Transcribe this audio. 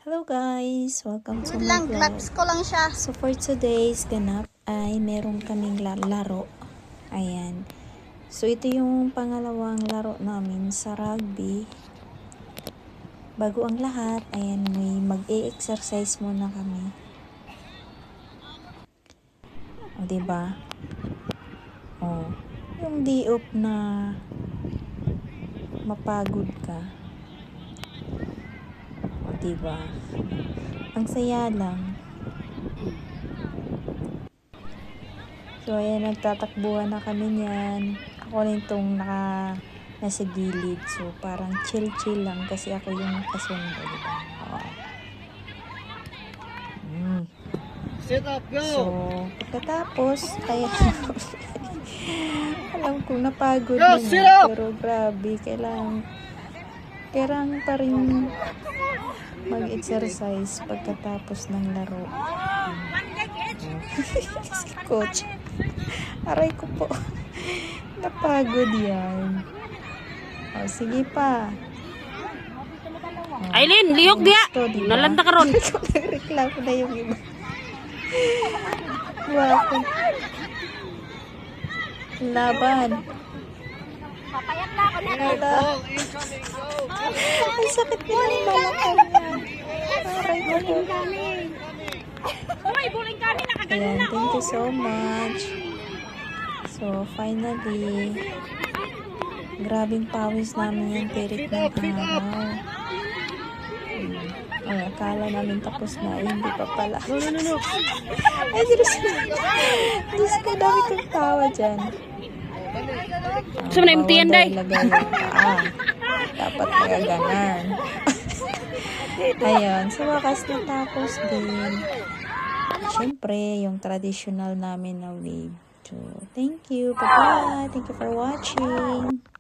Hello guys! Welcome to Wait my lang, vlog. gloves ko lang siya. So for today's ganap ay meron kaming laro. Ayan. So ito yung pangalawang laro namin sa rugby. Bago ang lahat, ayan, may mag-e-exercise muna kami. O diba? O, yung day off na mapagod ka. O diba? Ang saya lang. So, ayan, nagtatakbuhan na kami niyan. Ako na itong nasa gilid. So, parang chill-chill lang kasi ako yung kasundo, diba? Oo. Sit up, go! So, pagkatapos, ayan, alam kong napagod na Sit nga, up! pero grabe, kailangan pa rin mag-exercise pagkatapos ng laro. Si coach. Aray ko po. Napagod yan. O, sige pa. O, Aileen, lihok dia. diba? Nalanta ka ron. Reklamo na yung iba. Bakit? Laban. Papayat na ako na. Lala. Ball incoming, go! Ang sakit na yung balakal niya. Aray ko po. Uy, buling kami nakagano Ayan, na. thank you so much. So, finally, grabing pawis namin yung tirik ng araw. Ay, akala namin tapos na. Ay, hindi pa pala. No. Ay, Diyos ko, dami kong tawa dyan. Gusto mo na imtihan, day? Lagay yung paa. Dapat nagaganan. Ayun, sa wakas natapos din. Siyempre, yung traditional namin na wave. So, thank you. Bye-bye. Thank you for watching.